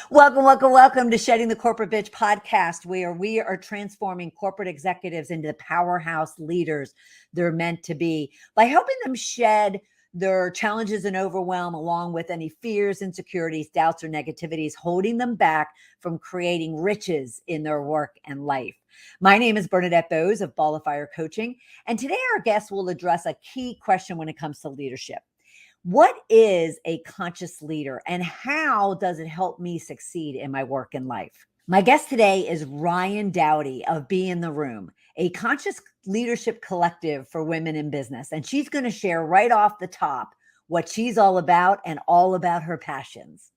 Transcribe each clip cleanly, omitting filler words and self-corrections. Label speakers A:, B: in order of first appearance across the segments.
A: Welcome, welcome, welcome to Shedding the Corporate Bitch podcast, where we are transforming corporate executives into the powerhouse leaders they're meant to be by helping them shed their challenges and overwhelm, along with any fears, insecurities, doubts, or negativities holding them back from creating riches in their work and life. My name is Bernadette Bose of Ball of Fire Coaching, and today our guest will address a key question when it comes to leadership. What is a conscious leader and how does it help me succeed in my work and life? My guest today is Ryann Dowdy of Be in the Room, a conscious leadership collective for women in business. And she's going to share right off the top what she's all about and all about her passions.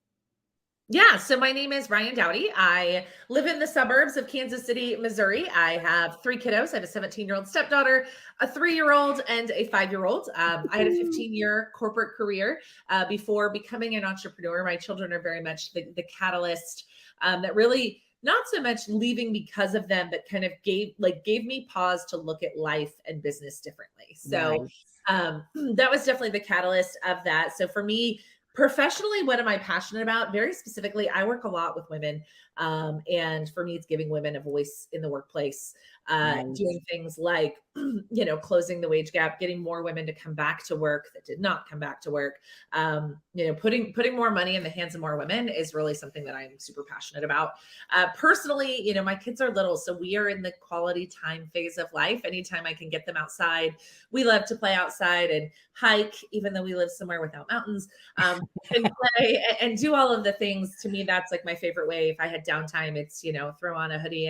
B: Yeah, so my name is Ryann Dowdy. I live in the suburbs of Kansas City, Missouri. I have 3 kiddos. I have a 17-year-old stepdaughter, a 3-year-old, and a 5-year-old. I had a 15-year corporate career before becoming an entrepreneur. My children are very much the catalyst that really, not so much leaving because of them, but kind of gave me pause to look at life and business differently. So that was definitely the catalyst of that. So for me, professionally, what am I passionate about? Very specifically, I work a lot with women. And for me, it's giving women a voice in the workplace, doing things like, closing the wage gap, getting more women to come back to work that did not come back to work. Putting more money in the hands of more women is really something that I'm super passionate about. Personally, my kids are little, so we are in the quality time phase of life. Anytime I can get them outside, we love to play outside and hike, even though we live somewhere without mountains, and play and do all of the things. To me, that's like my favorite way. If I had downtime, it's, throw on a hoodie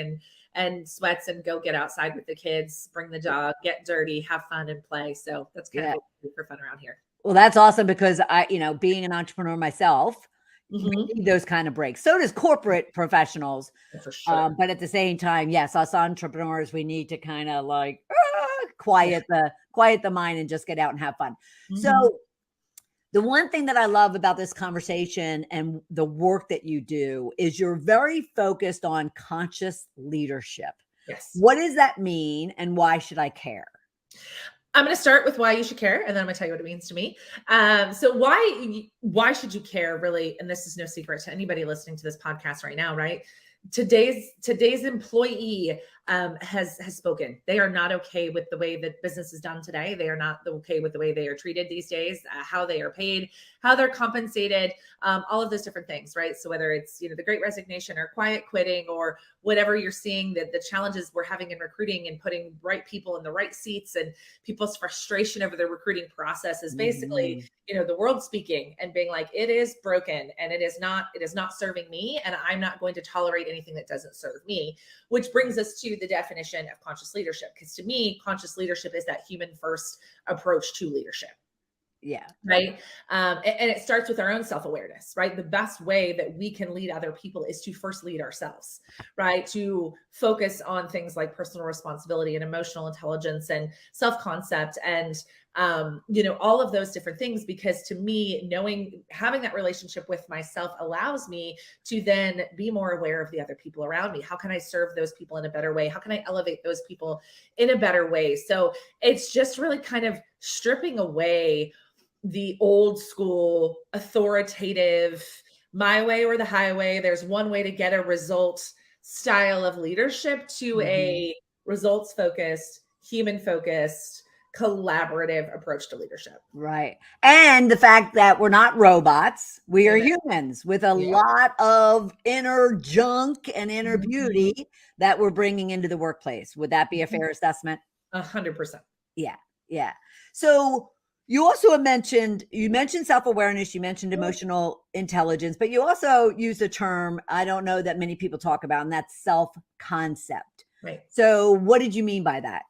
B: and sweats and go get outside with the kids, bring the dog, get dirty, have fun and play. So that's kind of what we do for fun around here.
A: Well, that's awesome because being an entrepreneur myself, you need those kind of breaks. So does corporate professionals.
B: For sure.
A: But at the same time, yes, us entrepreneurs, we need to kind of like quiet the mind and just get out and have fun. So the one thing that I love about this conversation and the work that you do is you're very focused on conscious leadership.
B: Yes.
A: What does that mean and why should I care?
B: I'm going to start with why you should care, and then I'm going to tell you what it means to me. So why should you care, really? And this is no secret to anybody listening to this podcast right now, right? Today's employee has spoken. They are not okay with the way that business is done today. They are not okay with the way they are treated these days, how they are paid, how they're compensated, all of those different things, right? So whether it's, the Great Resignation or quiet quitting or whatever you're seeing, the challenges we're having in recruiting and putting right people in the right seats, and people's frustration over the recruiting process is basically, the world speaking and being like, it is broken and it is not serving me, and I'm not going to tolerate anything that doesn't serve me, which brings us to the definition of conscious leadership. Because to me, conscious leadership is that human first approach to leadership.
A: Yeah.
B: Right. And it starts with our own self-awareness, right? The best way that we can lead other people is to first lead ourselves, right? To focus on things like personal responsibility and emotional intelligence and self-concept and, all of those different things, because to me, having that relationship with myself allows me to then be more aware of the other people around me. How can I serve those people in a better way? How can I elevate those people in a better way? So it's just really kind of stripping away the old school authoritative, my way or the highway, there's one way to get a result style of leadership to a results focused, human focused, collaborative approach to leadership.
A: Right. And the fact that we're not robots, we are humans with a lot of inner junk and inner beauty that we're bringing into the workplace. Would that be a fair assessment?
B: 100%.
A: Yeah. Yeah. So you also mentioned self-awareness, you mentioned emotional intelligence, but you also used a term I don't know that many people talk about, and that's self-concept.
B: Right.
A: So what did you mean by that?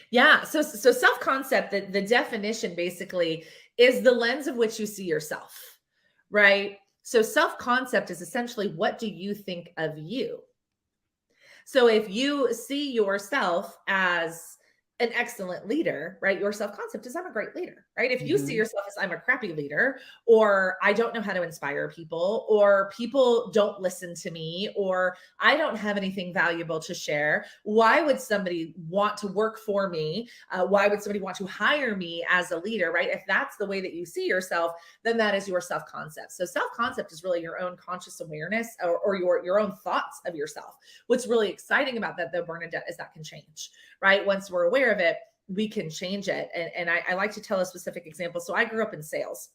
B: Yeah. So self-concept, the definition basically is the lens of which you see yourself, right? So self-concept is essentially, what do you think of you? So if you see yourself as an excellent leader, right? Your self-concept is I'm a great leader, right? If you see
A: Mhm.
B: yourself as I'm a crappy leader, or I don't know how to inspire people, or people don't listen to me, or I don't have anything valuable to share, why would somebody want to work for me? Why would somebody want to hire me as a leader, right? If that's the way that you see yourself, then that is your self-concept. So self-concept is really your own conscious awareness, or your own thoughts of yourself. What's really exciting about that though, Bernadette, is that can change, right? Once we're aware of it, we can change it. And I like to tell a specific example. So I grew up in sales,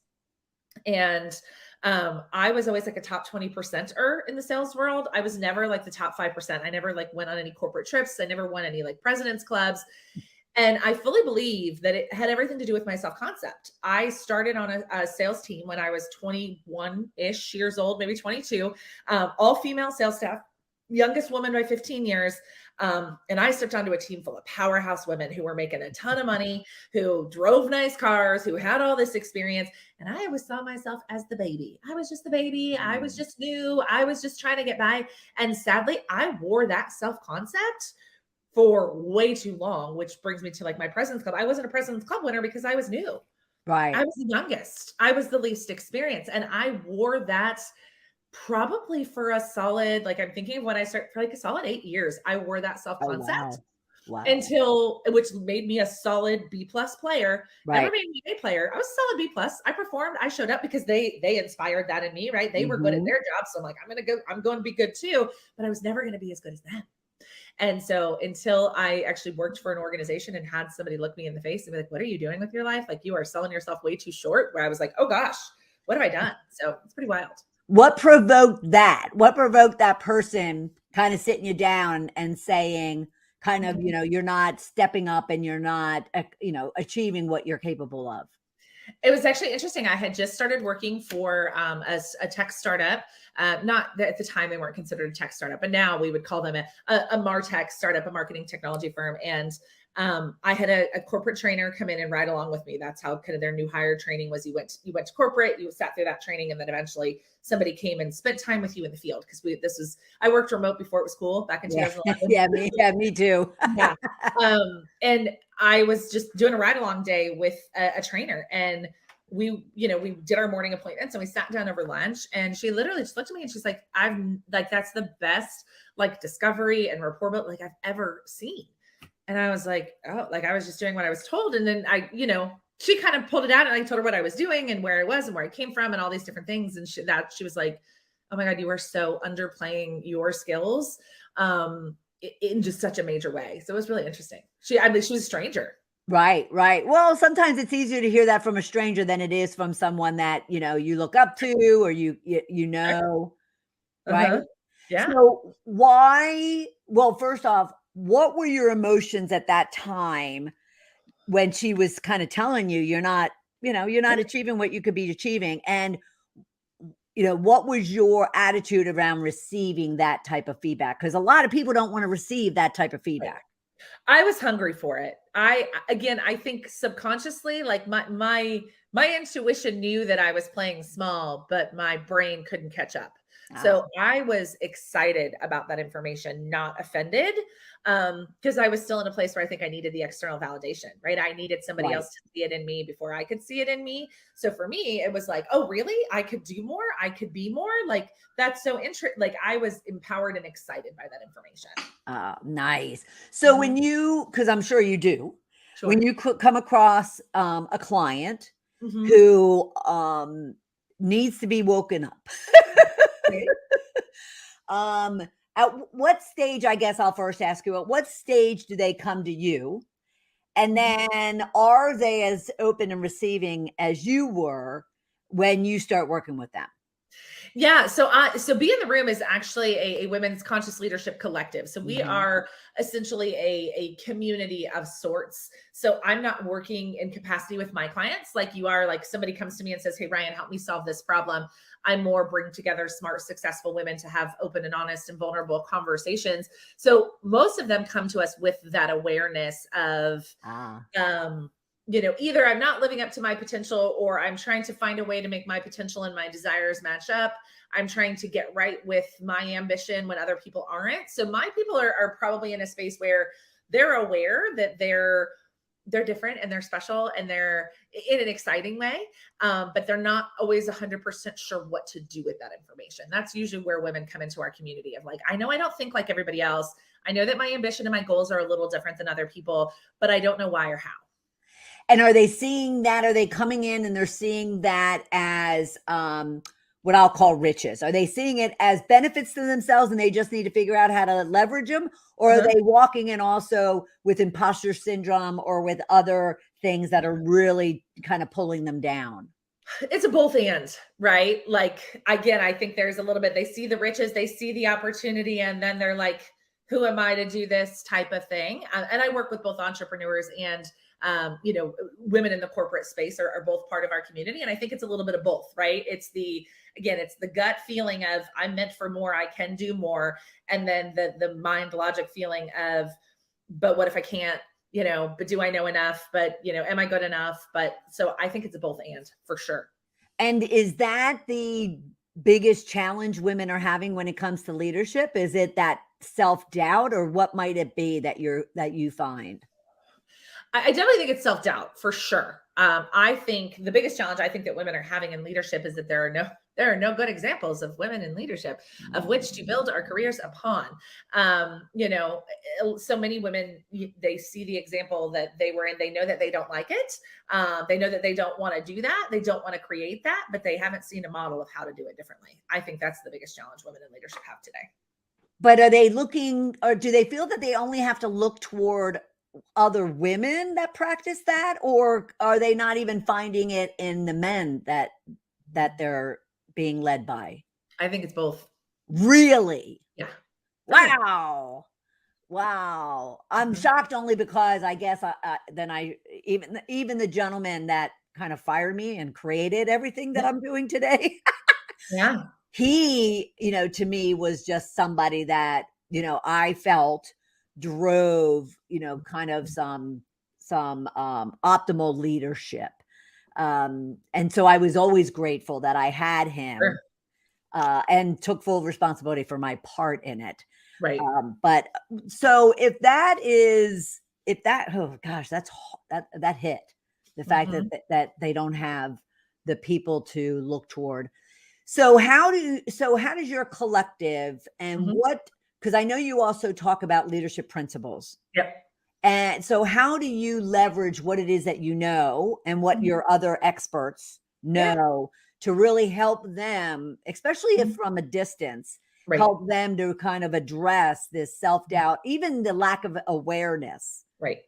B: and I was always like a top 20%er in the sales world. I was never like the top 5%. I never like went on any corporate trips. I never won any like president's clubs. And I fully believe that it had everything to do with my self-concept. I started on a sales team when I was 21-ish years old, maybe 22, all female sales staff, youngest woman by 15 years. And I stepped onto a team full of powerhouse women who were making a ton of money, who drove nice cars, who had all this experience. And I always saw myself as the baby. I was just the baby. I was just new. I was just trying to get by. And sadly, I wore that self-concept for way too long, which brings me to like my President's Club. I wasn't a President's Club winner because I was new. I
A: Right.
B: was the youngest. I was the least experienced. And I wore that probably for a solid, like I'm thinking of when I started, for like a solid 8 years, I wore that
A: Oh,
B: self-concept
A: wow. Wow.
B: until, which made me a solid B plus player. Never
A: Right.
B: made me an A player. I was a solid B plus. I performed. I showed up because they inspired that in me, right? They were good at
A: Mhm.
B: their job. So I'm like, I'm going to be good too. But I was never going to be as good as them. And so until I actually worked for an organization and had somebody look me in the face and be like, what are you doing with your life? Like, you are selling yourself way too short, where I was like, oh gosh, what have I done? So it's pretty wild.
A: What provoked that? What provoked that person kind of sitting you down and saying, kind of,
B: Mhm.
A: you're not stepping up and you're not, achieving what you're capable of?
B: It was actually interesting. I had just started working for a tech startup. Not that at the time they weren't considered a tech startup, but now we would call them a MarTech startup, a marketing technology firm. And I had a corporate trainer come in and ride along with me. That's how kind of their new hire training was. You went to corporate, you sat through that training, and then eventually somebody came and spent time with you in the field. Because I worked remote before it was cool back in
A: Yeah.
B: 2011.
A: Yeah, me too.
B: Yeah. And I was just doing a ride along day with a trainer, and we did our morning appointments and we sat down over lunch, and she literally just looked at me and she's like, that's the best like discovery and rapport built like I've ever seen. And I was like, oh, like I was just doing what I was told. And then she kind of pulled it out, and I told her what I was doing and where I was and where I came from and all these different things. And she was like, oh my God, you are so underplaying your skills. In just such a major way. So it was really interesting. She was a stranger.
A: Right, right. Well, sometimes it's easier to hear that from a stranger than it is from someone that, you look up to, or right?
B: Uh-huh. Yeah.
A: So well, first off, what were your emotions at that time when she was kind of telling you you're not achieving what you could be achieving? And what was your attitude around receiving that type of feedback? Because a lot of people don't want to receive that type of
B: Right.
A: feedback.
B: I was hungry for it. I think subconsciously, like my intuition knew that I was playing small, but my brain couldn't catch up.
A: Ah,
B: So I was excited about that information, not offended, because I was still in a place where I think I needed the external validation, right? I needed somebody
A: right.
B: else to see it in me before I could see it in me. So for me, it was like, oh, really? I could do more. I could be more. Like that's so interesting. Like I was empowered and excited by that information.
A: Nice. So
B: Mhm.
A: because I'm sure you do, when
B: Sure.
A: you come across a client
B: Mhm.
A: who needs to be woken up,
B: Right.
A: um, at what stage, I guess I'll first ask you, at what stage do they come to you? And
B: Mhm.
A: then are they as open and receiving as you were when you start working with them?
B: Yeah. So Be in the Room is actually a women's conscious leadership collective. So we
A: Mhm.
B: are essentially a community of sorts. So I'm not working in capacity with my clients like you are. Like somebody comes to me and says, hey, Ryan, help me solve this problem. I more bring together smart, successful women to have open and honest and vulnerable conversations. So most of them come to us with that awareness of
A: Ah,
B: um either I'm not living up to my potential, or I'm trying to find a way to make my potential and my desires match up. I'm trying to get right with my ambition when other people aren't. So my people are probably in a space where they're aware that they're different and they're special and they're in an exciting way. But they're not always 100% sure what to do with that information. That's usually where women come into our community of like, I know I don't think like everybody else. I know that my ambition and my goals are a little different than other people, but I don't know why or how.
A: And are they seeing that? Are they coming in and they're seeing that as what I'll call riches? Are they seeing it as benefits to themselves and they just need to figure out how to leverage them? Or are they walking in also with imposter syndrome or with other things that are really kind of pulling them down?
B: It's a both and, right? Like, again, I think there's a little bit, they see the riches, they see the opportunity, and then they're like, who am I to do this type of thing? And I work with both entrepreneurs and women in the corporate space are both part of our community. And I think it's a little bit of both, right? It's the gut feeling of I'm meant for more, I can do more. And then the mind logic feeling of, but what if I can't, but do I know enough? But, am I good enough? But so I think it's a both and for sure.
A: And is that the biggest challenge women are having when it comes to leadership? Is it that self-doubt, or what might it be that you find?
B: I definitely think it's self-doubt for sure. I think the biggest challenge I think that women are having in leadership is that there are no good examples of women in leadership of which to build our careers upon. So many women, they see the example that they were in, they know that they don't like it. They know that they don't want to do that. They don't want to create that, but they haven't seen a model of how to do it differently. I think that's the biggest challenge women in leadership have today.
A: But are they looking, or do they feel that they only have to look toward other women that practice that, or are they not even finding it in the men that they're being led by?
B: I think it's both.
A: Really?
B: Yeah.
A: Wow. I'm shocked only because I guess even the gentleman that kind of fired me and created everything that I'm doing today.
B: Yeah.
A: He, to me was just somebody that, I felt drove, kind of some optimal leadership. And so I was always grateful that I had him,
B: Sure.
A: And took full responsibility for my part in it.
B: Right.
A: But so if that, oh gosh, that hit the fact that they don't have the people to look toward. So how does your collective and because I know you also talk about leadership principles.
B: Yep.
A: And so how do you leverage what it is that you know and what your other experts know to really help them, especially if from a distance, help them to kind of address this self-doubt, even the lack of awareness?
B: Right.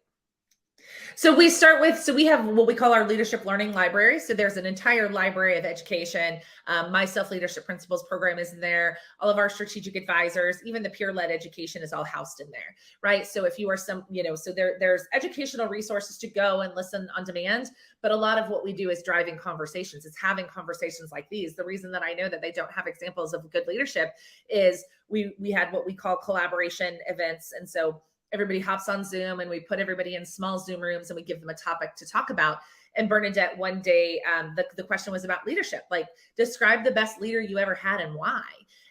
B: So we have what we call our leadership learning library. So there's an entire library of education. My self-leadership principles program is in there. All of our strategic advisors, even the peer-led education is all housed in there, right? So if you are so there's educational resources to go and listen on demand, but a lot of what we do is driving conversations. It's having conversations like these. The reason that I know that they don't have examples of good leadership is we had what we call collaboration events. And so everybody hops on Zoom and we put everybody in small Zoom rooms and we give them a topic to talk about. And Bernadette, one day, the question was about leadership, like describe the best leader you ever had and why.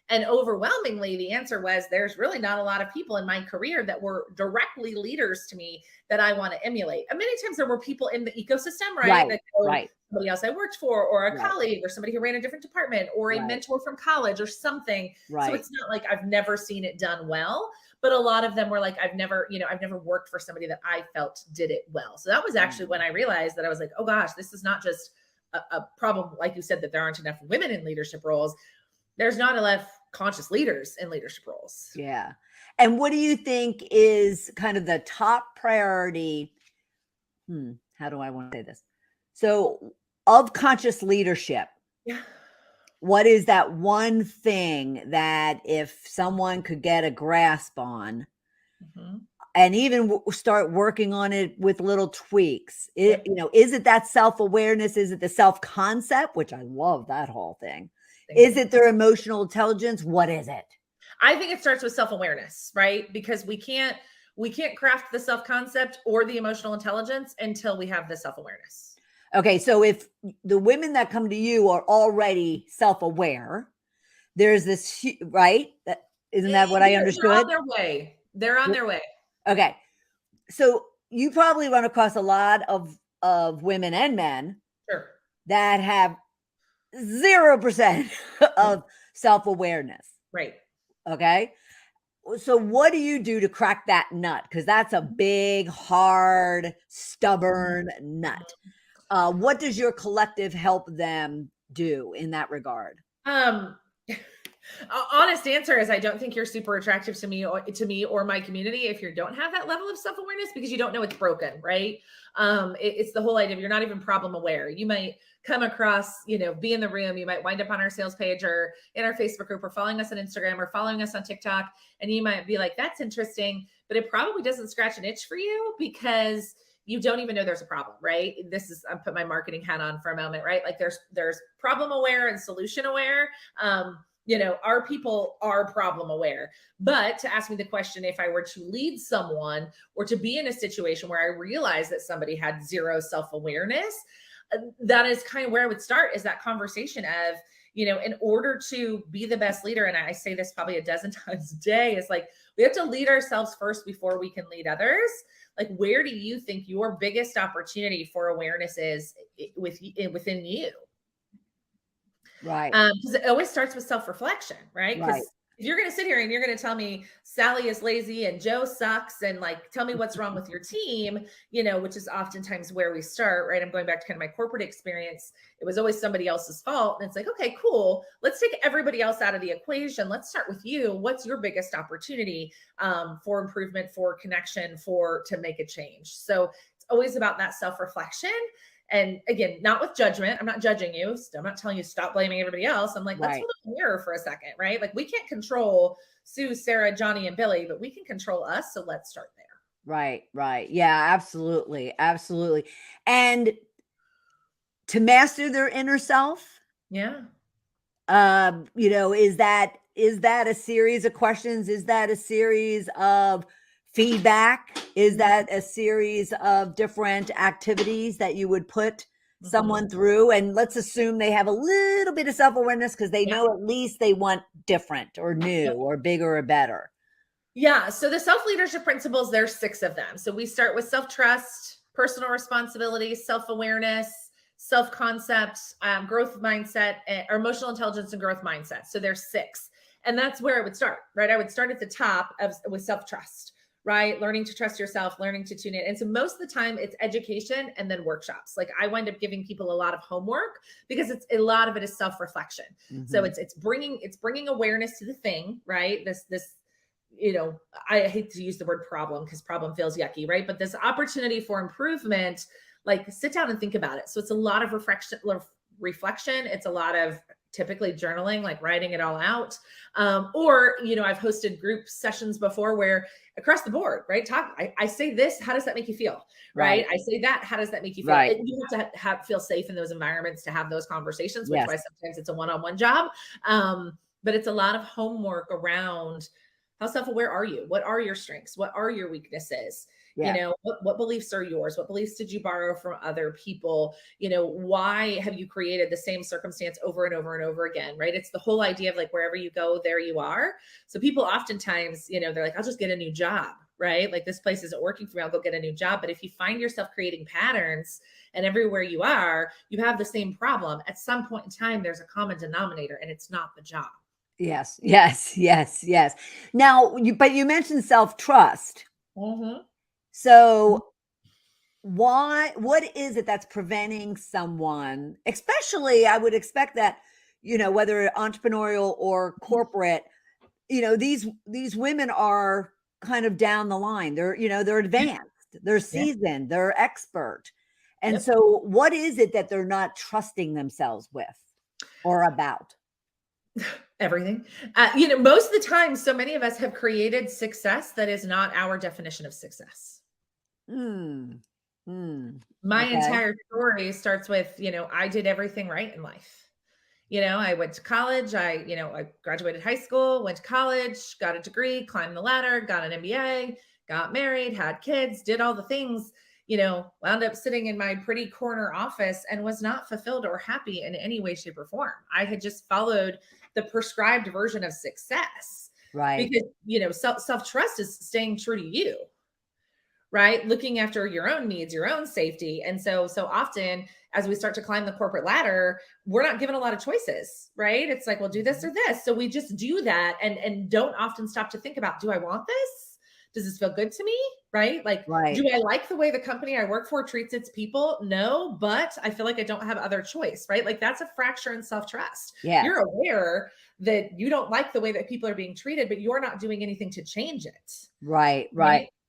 B: And overwhelmingly, the answer was there's really not a lot of people in my career that were directly leaders to me that I want to emulate. And many times there were people in the ecosystem, right? Somebody else I worked for, or a colleague, or somebody who ran a different department, or a mentor from college or something. So it's not like I've never seen it done well. But a lot of them were like, I've never worked for somebody that I felt did it well. So that was actually when I realized that I was like, oh gosh, this is not just a problem, like you said, that there aren't enough women in leadership roles. There's not enough conscious leaders in leadership roles.
A: Yeah. And what do you think is kind of the top priority? How do I want to say this? So of conscious leadership.
B: Yeah.
A: What is that one thing that if someone could get a grasp on and even start working on it with little tweaks, is it that self-awareness? Is it the self-concept, which I love that whole thing? Is it their emotional intelligence? What is it?
B: I think it starts with self-awareness, right? Because we can't craft the self-concept or the emotional intelligence until we have the self-awareness.
A: Okay, so if the women that come to you are already self-aware, there's this, right? Isn't that what I understood?
B: They're on their way.
A: Okay. So you probably run across a lot of women and men
B: Sure.
A: that have 0% of self-awareness.
B: Right.
A: Okay. So what do you do to crack that nut? Because that's a big, hard, stubborn nut. What does your collective help them do in that regard?
B: Um, honest answer is I don't think you're super attractive to me or my community if you don't have that level of self-awareness, because you don't know it's broken, right? It's the whole idea of you're not even problem aware. You might come across, be in the room, you might wind up on our sales page or in our Facebook group or following us on Instagram or following us on TikTok, and you might be like, that's interesting, but it probably doesn't scratch an itch for you because you don't even know there's a problem, right? I'm put my marketing hat on for a moment, right? Like there's problem aware and solution aware. Our people are problem aware. But to ask me the question, if I were to lead someone or to be in a situation where I realized that somebody had zero self-awareness, that is kind of where I would start, is that conversation of, in order to be the best leader, and I say this probably a dozen times a day, is like, we have to lead ourselves first before we can lead others. Like, where do you think your biggest opportunity for awareness is within you?
A: Right.
B: Because it always starts with self-reflection, right? Because
A: Right.
B: if you're going to sit here and you're going to tell me Sally is lazy and Joe sucks and like tell me what's wrong with your team, which is oftentimes where we start, right? I'm going back to kind of my corporate experience. It was always somebody else's fault. And it's like, okay, cool. Let's take everybody else out of the equation. Let's start with you. What's your biggest opportunity for improvement, for connection, to make a change? So it's always about that self-reflection. And again, not with judgment. I'm not judging you. I'm not telling you stop blaming everybody else. I'm like, let's hold up the mirror for a second, right? Like, we can't control Sue, Sarah, Johnny, and Billy, but we can control us. So let's start there.
A: Right. Right. Yeah, absolutely. Absolutely. And to master their inner self,
B: Yeah.
A: is that a series of questions? Is that a series of feedback? Is that a series of different activities that you would put someone through? And let's assume they have a little bit of self-awareness because they know at least they want different or new or bigger or better.
B: Yeah. So the self-leadership principles, there's 6 of them. So we start with self-trust, personal responsibility, self-awareness, self-concept, growth mindset, or emotional intelligence and growth mindset. So there's 6. And that's where I would start, right? I would start at the top with self-trust, right? Learning to trust yourself, learning to tune in. And so most of the time it's education and then workshops. Like, I wind up giving people a lot of homework because it's a lot of it is self-reflection. So it's bringing awareness to the thing, right? This I hate to use the word problem because problem feels yucky, right? But this opportunity for improvement, like, sit down and think about it. So it's a lot of reflection. It's a lot of typically journaling, like writing it all out. Or, I've hosted group sessions before where across the board, right? I say this, how does that make you feel? Right. I say that, how does that make you feel?
A: Right.
B: You have to feel safe in those environments to have those conversations, which is why sometimes it's a one-on-one job. But it's a lot of homework around how self-aware are you? What are your strengths? What are your weaknesses? What beliefs are yours? What beliefs did you borrow from other people? Why have you created the same circumstance over and over and over again, right? It's the whole idea of like, wherever you go, there you are. So people oftentimes, they're like, I'll just get a new job, right? Like, this place isn't working for me, I'll go get a new job. But if you find yourself creating patterns and everywhere you are, you have the same problem, at some point in time, there's a common denominator, and it's not the job.
A: Yes. Now, but you mentioned self-trust. So what is it that's preventing someone, especially I would expect that, whether entrepreneurial or corporate, these women are kind of down the line. They're advanced, they're seasoned, they're expert. And so what is it that they're not trusting themselves with or about?
B: Everything. Most of the time, so many of us have created success that is not our definition of success. My entire story starts with, I did everything right in life. I went to college. I graduated high school, went to college, got a degree, climbed the ladder, got an MBA, got married, had kids, did all the things, wound up sitting in my pretty corner office and was not fulfilled or happy in any way, shape, or form. I had just followed the prescribed version of success.
A: Right.
B: Because, self-trust is staying true to you. right? Looking after your own needs, your own safety. And so often as we start to climb the corporate ladder, we're not given a lot of choices, right? It's like, well, do this or this. So we just do that and don't often stop to think about, do I want this? Does this feel good to me? Right? Like, do I like the way the company I work for treats its people? No, but I feel like I don't have other choice, right? Like that's a fracture in self-trust.
A: Yeah.
B: You're aware that you don't like the way that people are being treated, but you're not doing anything to change it.
A: Right.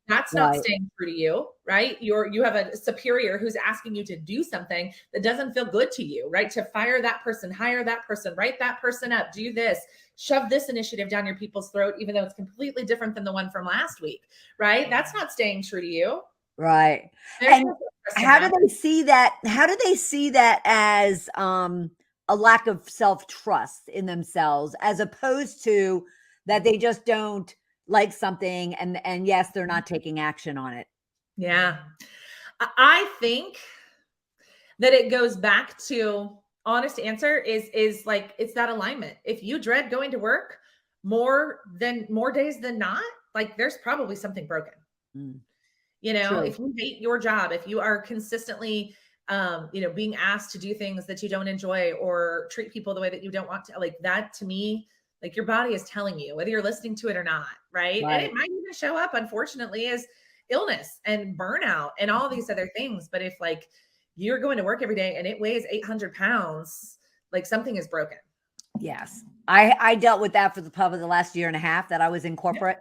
B: That's not staying true to you, right? You have a superior who's asking you to do something that doesn't feel good to you, right? To fire that person, hire that person, write that person up, do this, shove this initiative down your people's throat, even though it's completely different than the one from last week, right? That's not staying true to you.
A: Right. And how do they see that? How do they see that as a lack of self-trust in themselves, as opposed to that they just don't like something and yes, they're not taking action on it?
B: Yeah. I think that it goes back to, honest answer is like, it's that alignment. If you dread going to work more days than not, like there's probably something broken. You know,
A: True.
B: if you hate your job, if you are consistently being asked to do things that you don't enjoy or treat people the way that you don't want to, like that to me, like your body is telling you whether you're listening to it or not, right? And it might even show up, unfortunately, as illness and burnout and all these other things. But if like you're going to work every day and it weighs 800 pounds, like something is broken.
A: Yes. I dealt with that for probably the last year and a half that I was in corporate.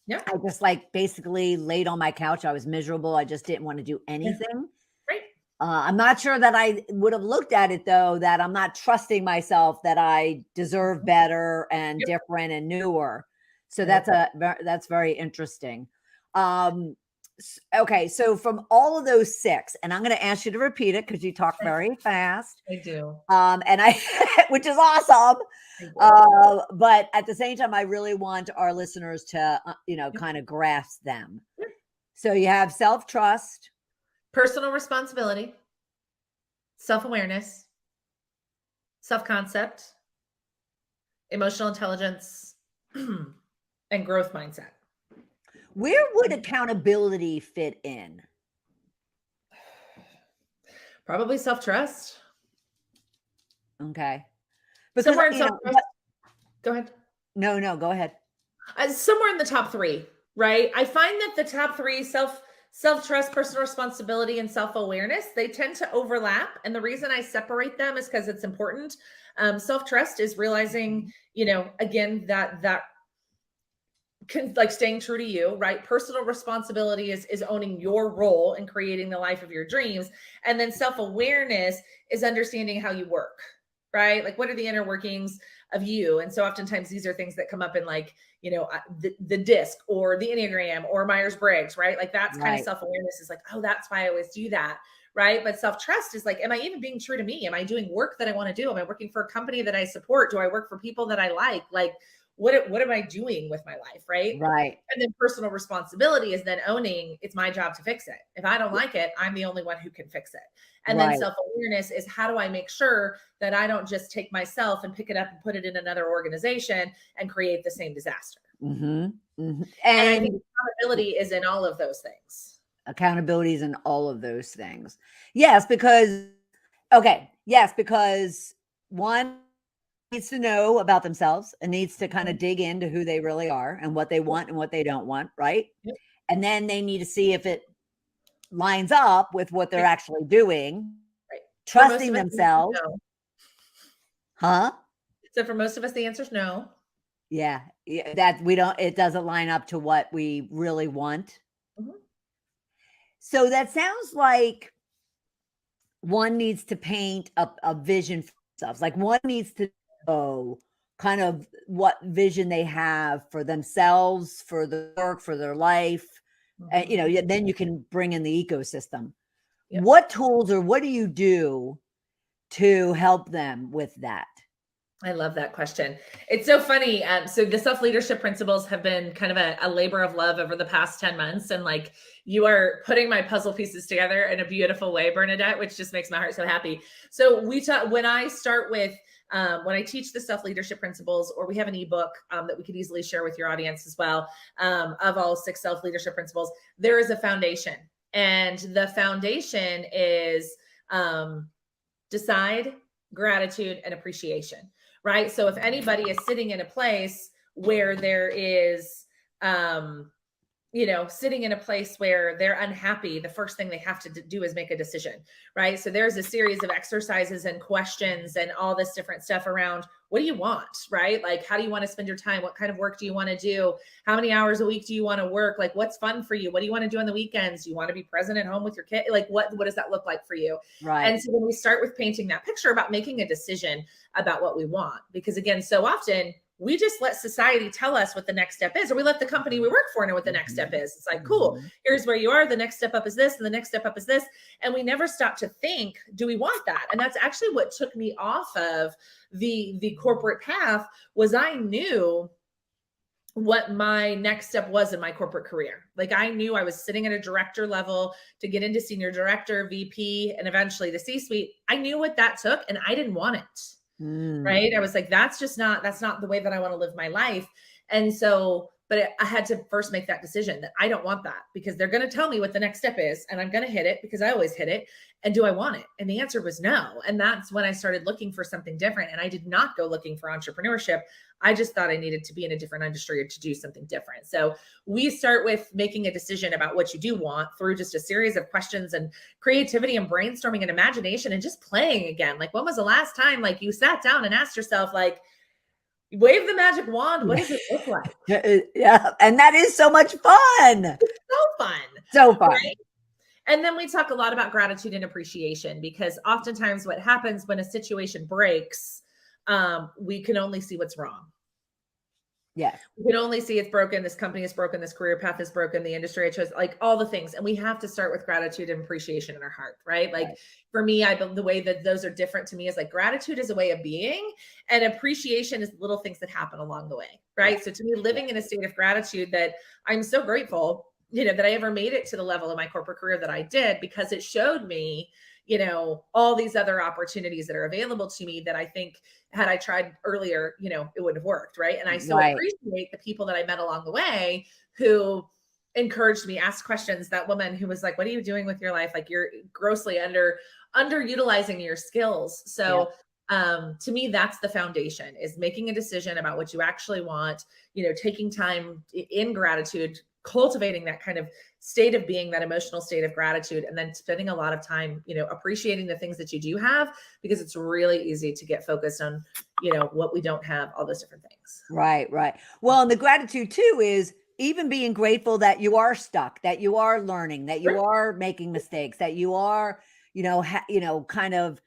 B: Yeah.
A: I just like basically laid on my couch. I was miserable. I just didn't want to do anything.
B: Right.
A: I'm not sure that I would have looked at it though, that I'm not trusting myself, that I deserve better and different and newer. So that's very interesting. Okay. So from all of those 6, and I'm going to ask you to repeat it because you talk very fast.
B: I do.
A: And which is awesome. But at the same time, I really want our listeners to, kind of grasp them. So you have self-trust,
B: personal responsibility, self-awareness, self-concept, emotional intelligence, and growth mindset.
A: Where would accountability fit in?
B: Probably self-trust.
A: Okay.
B: Somewhere in self-trust. Go ahead.
A: No, go ahead.
B: Somewhere in the top 3, right? I find that the top 3, self-trust, personal responsibility, and self-awareness, they tend to overlap. And the reason I separate them is because it's important. Self-trust is realizing, again, that like staying true to you, right? Personal responsibility is owning your role in creating the life of your dreams. And then self-awareness is understanding how you work, right? Like what are the inner workings of you? And so oftentimes these are things that come up in like, the DISC or the Enneagram or Myers-Briggs, right? Like that's kind of self-awareness is like, oh, that's why I always do that. Right. But self-trust is like, am I even being true to me? Am I doing work that I want to do? Am I working for a company that I support? Do I work for people that I like? Like, what am I doing with my life? Right. And then personal responsibility is then owning it's my job to fix it. If I don't like it, I'm the only one who can fix it. And then self-awareness is how do I make sure that I don't just take myself and pick it up and put it in another organization and create the same disaster.
A: And
B: I think accountability is in all of those things.
A: Accountability is in all of those things. Yes, because one needs to know about themselves and needs to kind of dig into who they really are and what they want and what they don't want, right? And then they need to see if it lines up with what they're actually doing, trusting themselves.
B: So for most of us, the answer is no.
A: Yeah, that it doesn't line up to what we really want. So that sounds like one needs to paint a vision for themselves. Like one needs to know kind of what vision they have for themselves, for the work, for their life. And, then you can bring in the ecosystem. What tools or what do you do to help them with that?
B: I love that question. It's so funny. So the self-leadership principles have been kind of a labor of love over the past 10 months. And like, you are putting my puzzle pieces together in a beautiful way, Bernadette, which just makes my heart so happy. So we talk, when I start with, when I teach the self-leadership principles, or we have an ebook that we could easily share with your audience as well, of all 6 self-leadership principles, there is a foundation. And the foundation is decide, gratitude, and appreciation. Right. So if anybody is sitting in a place where there is, sitting in a place where they're unhappy, the first thing they have to do is make a decision. Right. So there's a series of exercises and questions and all this different stuff around, what do you want? Right. Like, how do you want to spend your time? What kind of work do you want to do? How many hours a week do you want to work? Like, what's fun for you? What do you want to do on the weekends? Do you want to be present at home with your kid? Like, what does that look like for you?
A: Right.
B: And so when we start with painting that picture about making a decision about what we want, because again, so often we just let society tell us what the next step is, or we let the company we work for know what the next step is. It's like, cool, here's where you are. The next step up is this, and the next step up is this. And we never stop to think, do we want that? And that's actually what took me off of the corporate path. Was I knew what my next step was in my corporate career. Like, I knew I was sitting at a director level to get into senior director, VP, and eventually the C-suite. I knew what that took, and I didn't want it. Right. I was like, that's not the way that I want to live my life. And so, but I had to first make that decision that I don't want that, because they're going to tell me what the next step is, and I'm going to hit it because I always hit it. And do I want it? And the answer was no. And that's when I started looking for something different. And I did not go looking for entrepreneurship. I just thought I needed to be in a different industry or to do something different. So we start with making a decision about what you do want through just a series of questions and creativity and brainstorming and imagination and just playing again. Like, when was the last time like you sat down and asked yourself, like, wave the magic wand, what does it look like?
A: Yeah. And that is so much fun.
B: It's so fun.
A: So fun.
B: Right? And then we talk a lot about gratitude and appreciation, because oftentimes what happens when a situation breaks, we can only see what's wrong.
A: Yeah.
B: We can only see it's broken. This company is broken. This career path is broken. The industry I chose, like all the things. And we have to start with gratitude and appreciation in our heart, right? Like, for me, the way that those are different to me is like, gratitude is a way of being, and appreciation is little things that happen along the way, right? Yeah. So to me, living in a state of gratitude, that I'm so grateful, that I ever made it to the level of my corporate career that I did, because it showed me, all these other opportunities that are available to me that I think, had I tried earlier, it wouldn't have worked. Right. And I so appreciate the people that I met along the way who encouraged me, asked questions. That woman who was like, what are you doing with your life? Like, you're grossly underutilizing your skills. So to me, that's the foundation, is making a decision about what you actually want, taking time in gratitude, cultivating that kind of state of being, that emotional state of gratitude, and then spending a lot of time, appreciating the things that you do have, because it's really easy to get focused on, what we don't have, all those different things.
A: Right. Well, and the gratitude too is even being grateful that you are stuck, that you are learning, that you are making mistakes, that you are, kind of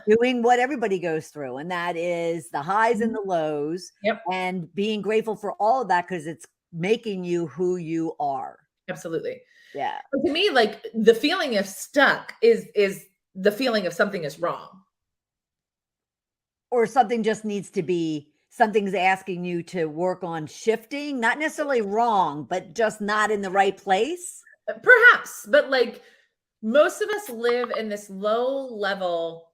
A: doing what everybody goes through. And that is the highs and the lows, and being grateful for all of that, because it's making you who you are.
B: Absolutely.
A: Yeah.
B: But to me, like, the feeling of stuck is the feeling of something is wrong.
A: Or something just needs to be, something's asking you to work on shifting, not necessarily wrong, but just not in the right place.
B: Perhaps, but like, most of us live in this low level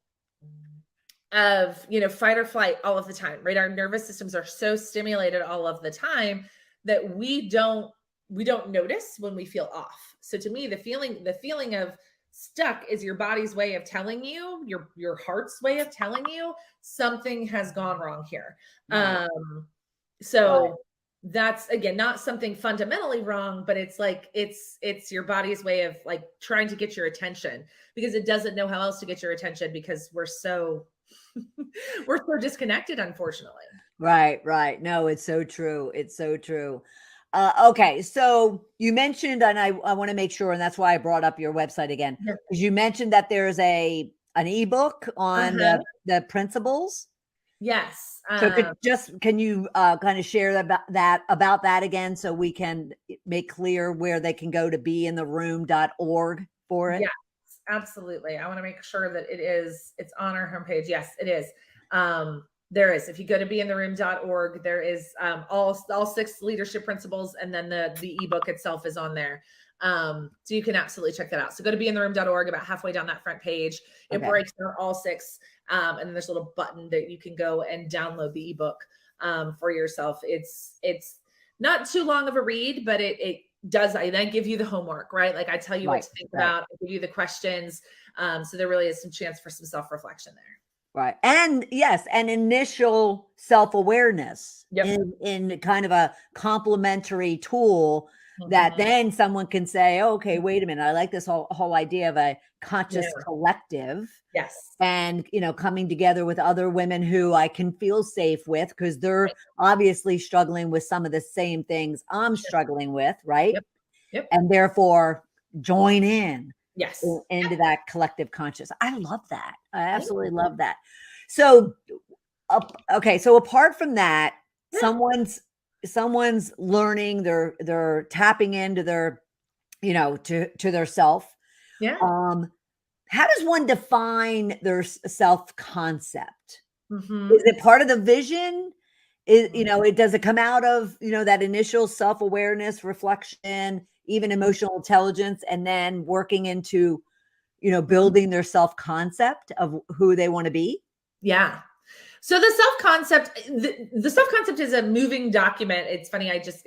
B: of, fight or flight all of the time, right? Our nervous systems are so stimulated all of the time that we don't notice when we feel off. So to me, the feeling of stuck is your body's way of telling you, your heart's way of telling you something has gone wrong here. That's, again, not something fundamentally wrong, but it's like, it's your body's way of like trying to get your attention, because it doesn't know how else to get your attention, because we're so disconnected, unfortunately.
A: Right. No, it's so true. It's so true. Okay. So you mentioned, and I want to make sure, and that's why I brought up your website again, because you mentioned that there's an ebook on the principles.
B: Yes.
A: So can you kind of share about that again, so we can make clear where they can go to beintheroom.org for it?
B: Yes, absolutely. I want to make sure that it's on our homepage. Yes, it is. There is. If you go to beintheroom.org, there is all 6 leadership principles, and then the ebook itself is on there. So you can absolutely check that out. So go to beintheroom.org, about halfway down that front page. It breaks down all 6. And then there's a little button that you can go and download the ebook for yourself. It's not too long of a read, but it does. I then give you the homework, right? Like I tell you what to think about, I give you the questions. So there really is some chance for some self-reflection there.
A: Right. And yes, an initial self-awareness in kind of a complementary tool that then someone can say, oh, okay, wait a minute. I like this whole idea of a conscious collective.
B: Yes.
A: And, coming together with other women who I can feel safe with, because they're obviously struggling with some of the same things I'm struggling with. Right.
B: Yep.
A: And therefore join in.
B: Yes.
A: Into that collective conscious. I love that. I absolutely love that. So, okay. So apart from that, someone's learning, they're tapping into their, to their self.
B: Yeah.
A: How does one define their self concept? Is it part of the vision? Does it come out of, that initial self-awareness, reflection, even emotional intelligence, and then working into, building their self-concept of who they want to be?
B: Yeah. So the self-concept is a moving document. It's funny. I just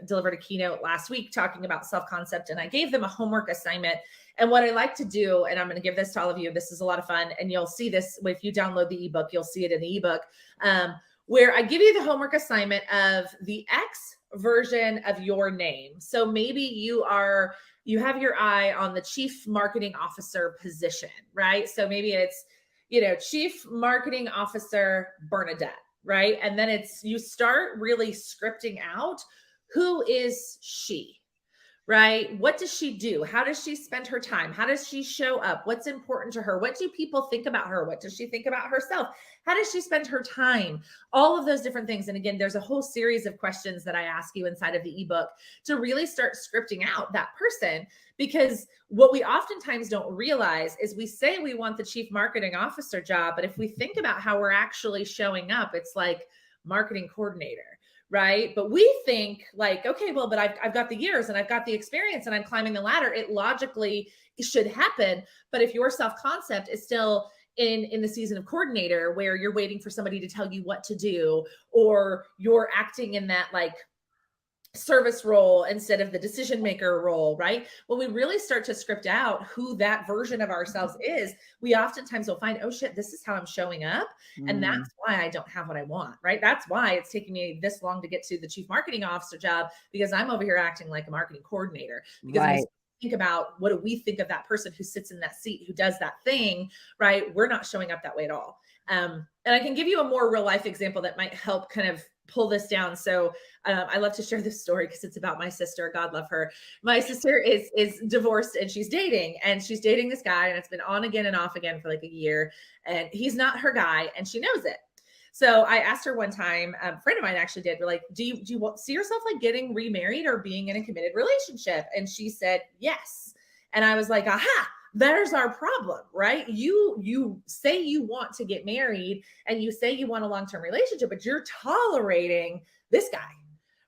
B: delivered a keynote last week talking about self-concept, and I gave them a homework assignment. And what I like to do, and I'm going to give this to all of you, this is a lot of fun. And you'll see this if you download the ebook, you'll see it in the ebook, where I give you the homework assignment of the X version of your name. So maybe you have your eye on the chief marketing officer position, right? So maybe it's, Chief Marketing Officer Bernadette, right? And then you start really scripting out, who is she, right? What does she do? How does she spend her time? How does she show up? What's important to her? What do people think about her? What does she think about herself? How does she spend her time? All of those different things. And again, there's a whole series of questions that I ask you inside of the ebook to really start scripting out that person. Because what we oftentimes don't realize is we say we want the chief marketing officer job, but if we think about how we're actually showing up, it's like marketing coordinator, right? But we think like, okay, well, but I've got the years and I've got the experience and I'm climbing the ladder. It logically should happen. But if your self-concept is still in the season of coordinator, where you're waiting for somebody to tell you what to do, or you're acting in that like service role instead of the decision maker role, right? When we really start to script out who that version of ourselves is, we oftentimes will find, oh shit, this is how I'm showing up. And that's why I don't have what I want, right? That's why it's taking me this long to get to the chief marketing officer job, because I'm over here acting like a marketing coordinator. Because when we think about what do we think of that person who sits in that seat, who does that thing, right? We're not showing up that way at all. And I can give you a more real life example that might help kind of pull this down. So I love to share this story because it's about my sister. God love her. My sister is divorced and she's dating this guy, and it's been on again and off again for like a year, and he's not her guy, and she knows it. So I asked her one time, a friend of mine actually did, we're like, do you see yourself like getting remarried or being in a committed relationship? And she said, yes. And I was like, aha, there's our problem, right? You say you want to get married and you say you want a long-term relationship, but you're tolerating this guy,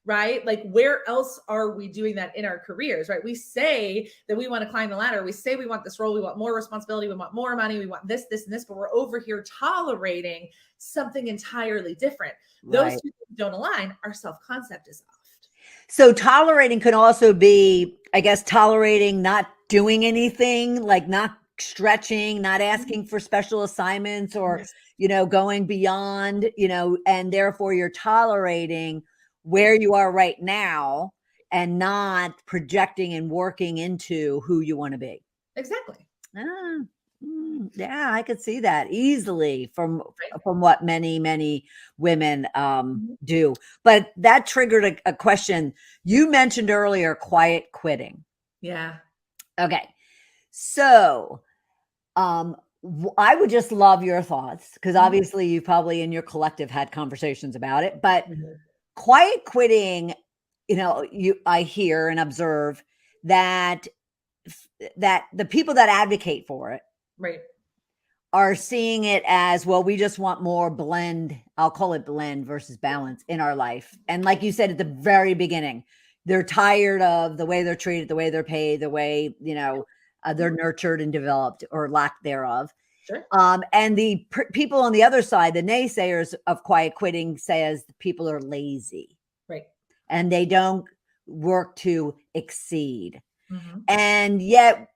B: right? Like, where else are we doing that in our careers, right? We say that we want to climb the ladder. We say we want this role. We want more responsibility. We want more money. We want this, this, and this, but we're over here tolerating something entirely different. Those two things don't align. Our self-concept is off.
A: So tolerating could also be, I guess, tolerating not doing anything, like not stretching, not asking for special assignments, or, going beyond, and therefore you're tolerating where you are right now and not projecting and working into who you want to be.
B: Exactly.
A: Yeah, I could see that easily from what many women do. But that triggered a question. You mentioned earlier, quiet quitting.
B: Yeah.
A: Okay. So I would just love your thoughts, because obviously you probably in your collective had conversations about it, but quiet quitting, I hear and observe that the people that advocate for it,
B: right,
A: are seeing it as, well, we just want more blend. I'll call it blend versus balance in our life. And like you said at the very beginning, they're tired of the way they're treated, the way they're paid, the way, they're nurtured and developed, or lack thereof.
B: Sure.
A: And the people on the other side, the naysayers of quiet quitting, says people are lazy.
B: Right.
A: And they don't work to exceed.
B: Mm-hmm.
A: And yet,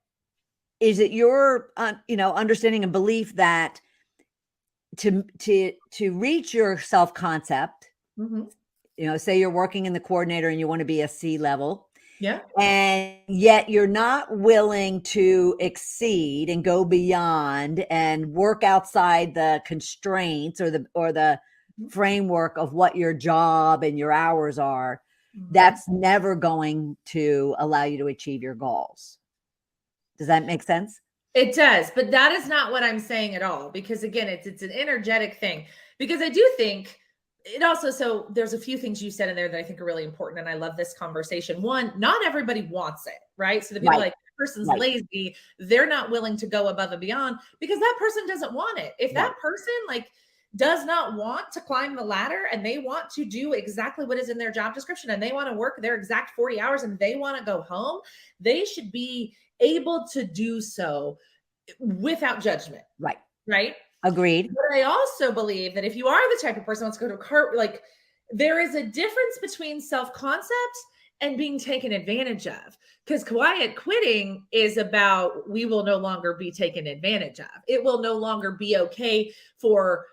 A: is it your understanding and belief that to reach your self-concept,
B: mm-hmm.
A: Say you're working in the coordinator and you want to be a C level,
B: yeah,
A: and yet you're not willing to exceed and go beyond and work outside the constraints or the framework of what your job and your hours are, that's never going to allow you to achieve your goals. Does that make sense?
B: It does, but that is not what I'm saying at all, because again, it's an energetic thing. Because I do think it also, so there's a few things you said in there that I think are really important, and I love this conversation. One, not everybody wants it, right? So the people like, person's lazy, they're not willing to go above and beyond because that person doesn't want it. If that person does not want to climb the ladder and they want to do exactly what is in their job description and they want to work their exact 40 hours and they want to go home, they should be able to do so without judgment. Right.
A: Agreed.
B: But I also believe that if you are the type of person who wants to go to a car, there is a difference between self-concept and being taken advantage of, because quiet quitting is about, we will no longer be taken advantage of. It will no longer be okay for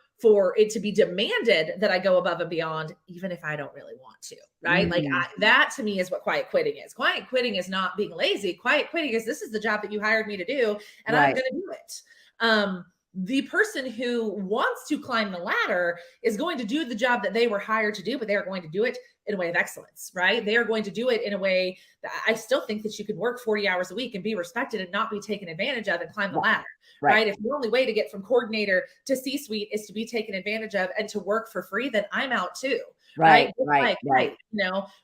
B: it to be demanded that I go above and beyond, even if I don't really want to, right? That to me is what quiet quitting is. Quiet quitting is not being lazy. Quiet quitting is, this is the job that you hired me to do, and I'm going to do it. The person who wants to climb the ladder is going to do the job that they were hired to do, but they are going to do it in a way of excellence, right? They are going to do it in a way that I still think that you could work 40 hours a week and be respected and not be taken advantage of and climb the ladder, right? If the only way to get from coordinator to C-suite is to be taken advantage of and to work for free, then I'm out too. Right.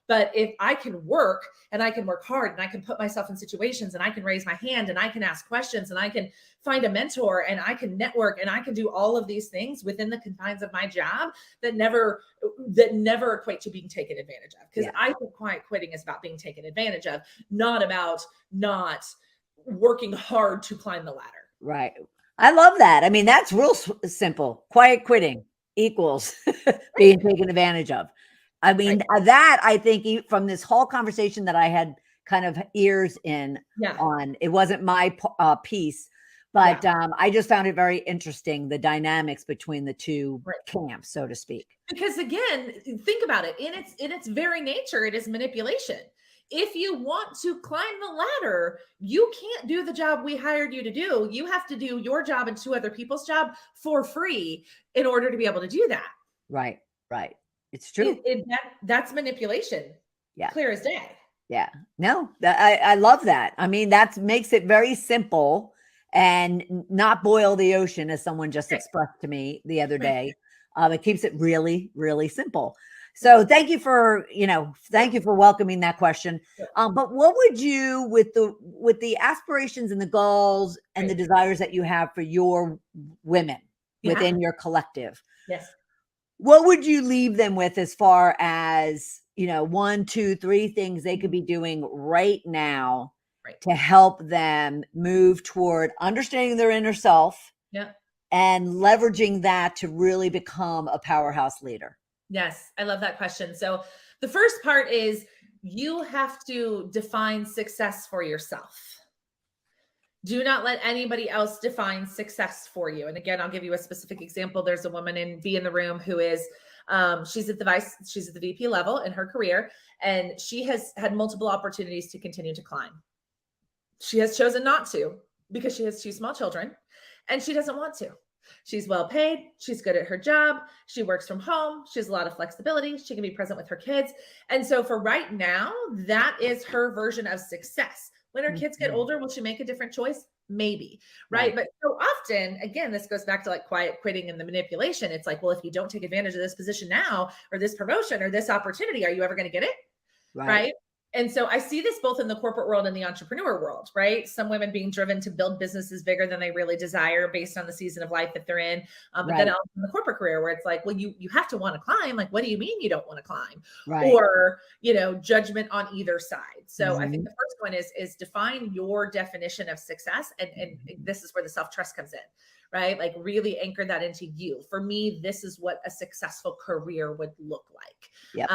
B: But if I can work and I can work hard and I can put myself in situations and I can raise my hand and I can ask questions and I can find a mentor and I can network and I can do all of these things within the confines of my job that never equate to being taken advantage of. Because I think quiet quitting is about being taken advantage of, not about not working hard to climb the ladder.
A: Right. I love that. I mean, that's real simple. Quiet quitting equals being taken advantage of. I mean, that I think from this whole conversation that I had kind of ears in on, it wasn't my piece, but I just found it very interesting, the dynamics between the two camps, so to speak.
B: Because again, think about it. In its very nature, it is manipulation. If you want to climb the ladder, you can't do the job we hired you to do. You have to do your job and 2 other people's job for free in order to be able to do that.
A: Right. It's true.
B: That's manipulation.
A: Yeah.
B: Clear as day.
A: Yeah. No, I love that. I mean, that makes it very simple and not boil the ocean, as someone just expressed to me the other day. It keeps it really, really simple. So thank you for welcoming that question. But what would you, with the aspirations and the goals and the desires that you have for your women within your collective?
B: Yes.
A: What would you leave them with as far as, 1, 2, 3 things they could be doing right now to help them move toward understanding their inner self and leveraging that to really become a powerhouse leader?
B: Yes, I love that question. So the first part is, you have to define success for yourself. Do not let anybody else define success for you. And again, I'll give you a specific example. There's a woman in the room who is, she's at the VP level in her career, and she has had multiple opportunities to continue to climb. She has chosen not to because she has 2 small children and she doesn't want to. She's well paid. She's good at her job. She works from home. She has a lot of flexibility. She can be present with her kids. And so for right now, that is her version of success. When her kids get older, will she make a different choice? Maybe. Right. But so often, again, this goes back to quiet quitting and the manipulation. It's well, if you don't take advantage of this position now, or this promotion or this opportunity, are you ever going to get it? Right. And so I see this both in the corporate world and the entrepreneur world, right? Some women being driven to build businesses bigger than they really desire based on the season of life that they're in. But then
A: Right.
B: also in the corporate career where it's like, well, you have to want to climb. Like, what do you mean you don't want to climb?
A: Right.
B: Or, judgment on either side. So I think
A: Mhm.
B: the first one is define your definition of success. And this is where the self-trust comes in, right? Like really anchor that into you. For me, this is what a successful career would look like.
A: Yep.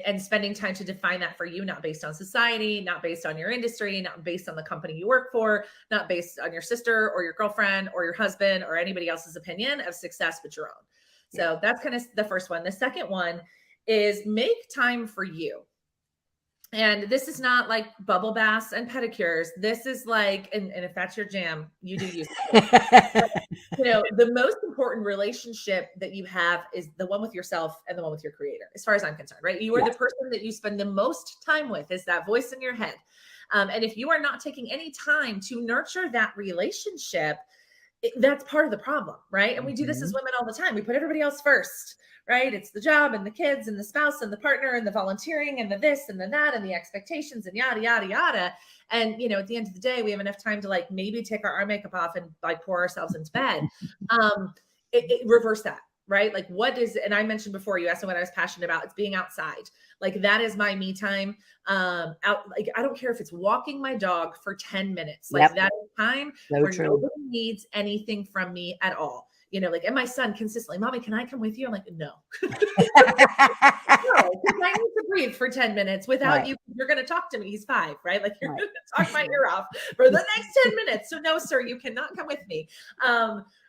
B: And spending time to define that for you, not based on society, not based on your industry, not based on the company you work for, not based on your sister or your girlfriend or your husband or anybody else's opinion of success, but your own. So that's kind of the first one. The second one is make time for you. And this is not like bubble baths and pedicures. This is like, and if that's your jam, you do use it. The most important relationship that you have is the one with yourself and the one with your creator, as far as I'm concerned, right? You are the person that you spend the most time with, is that voice in your head. And if you are not taking any time to nurture that relationship, that's part of the problem, right? And we do this as women all the time. We put everybody else first, right? It's the job and the kids and the spouse and the partner and the volunteering and the this and the that and the expectations and yada, yada, yada. And, at the end of the day, we have enough time to like maybe take our makeup off and like pour ourselves into bed. Reverse that, right? Like what is, and I mentioned before, you asked me what I was passionate about. It's being outside. Like that is my me time. Out, like I don't care if it's walking my dog for 10 minutes. Like that is time where nobody needs anything from me at all. Like, and my son consistently, Mommy, can I come with you? I'm like, no. No, because I need to breathe for 10 minutes without you. You're going to talk to me. He's 5, right? Like you're going to talk my ear off for the next 10 minutes. So no, sir, you cannot come with me.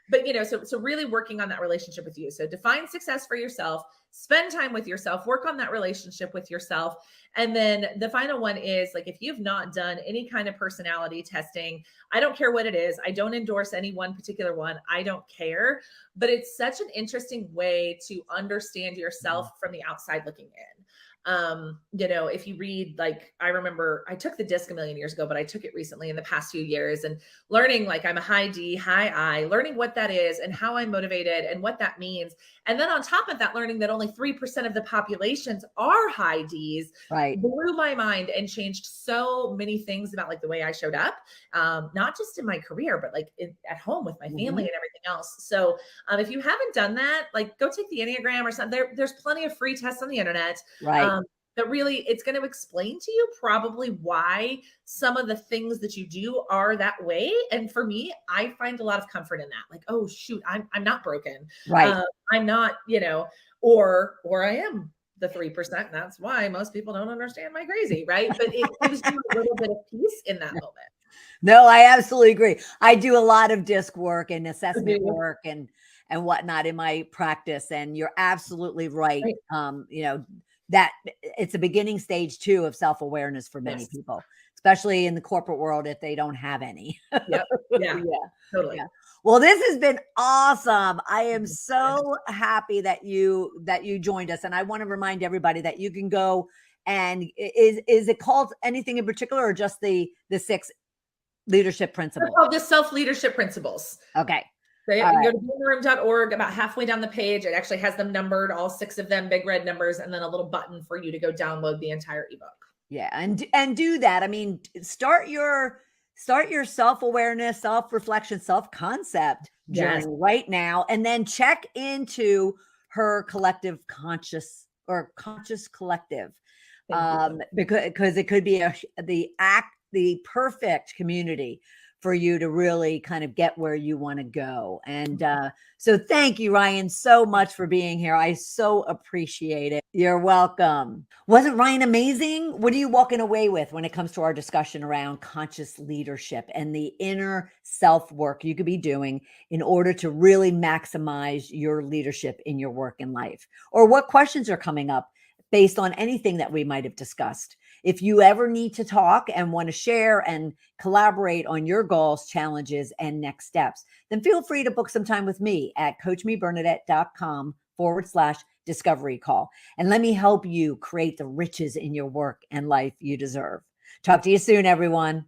B: But so really working on that relationship with you. So define success for yourself, spend time with yourself, work on that relationship with yourself. And then the final one is like, if you've not done any kind of personality testing, I don't care what it is. I don't endorse any one particular one. I don't care, but it's such an interesting way to understand yourself from the outside looking in. If you read, like, I remember I took the disc a million years ago, but I took it recently in the past few years, and learning like I'm a high D, high I, learning what that is and how I'm motivated and what that means. And then on top of that, learning that only 3% of the populations are high Ds, blew my mind and changed so many things about like the way I showed up, not just in my career, but like at home with my family and everything else. So if you haven't done that, like go take the Enneagram or something. There's plenty of free tests on the internet. But really, it's going to explain to you probably why some of the things that you do are that way. And for me, I find a lot of comfort in that. Like, oh shoot, I'm not broken. I'm not, or I am the 3%. And that's why most people don't understand my crazy, right? But it gives you a little bit of peace in that moment.
A: No, I absolutely agree. I do a lot of disc work and assessment work and whatnot in my practice. And you're absolutely right. That it's a beginning stage too of self-awareness for many people, especially in the corporate world, if they don't have any.
B: Yeah. Totally.
A: Yeah. Well, this has been awesome. I am so happy that you joined us. And I want to remind everybody that you can go and is it called anything in particular or just the 6 leadership principles?
B: They're called the self-leadership principles.
A: Okay.
B: So you can go to beintheroom.org. About halfway down the page, it actually has them numbered, all 6 of them, big red numbers, and then a little button for you to go download the entire ebook.
A: Yeah, and do that. I mean, start your self-awareness, self-reflection, self-concept journey right now, and then check into her collective conscious collective, because it could be the perfect community for you to really kind of get where you want to go. And so thank you, Ryann, so much for being here. I so appreciate it. You're welcome. Wasn't Ryann amazing? What are you walking away with when it comes to our discussion around conscious leadership and the inner self-work you could be doing in order to really maximize your leadership in your work and life? Or what questions are coming up based on anything that we might have discussed? If you ever need to talk and want to share and collaborate on your goals, challenges, and next steps, then feel free to book some time with me at coachmebernadette.com/discovery call. And let me help you create the riches in your work and life you deserve. Talk to you soon, everyone.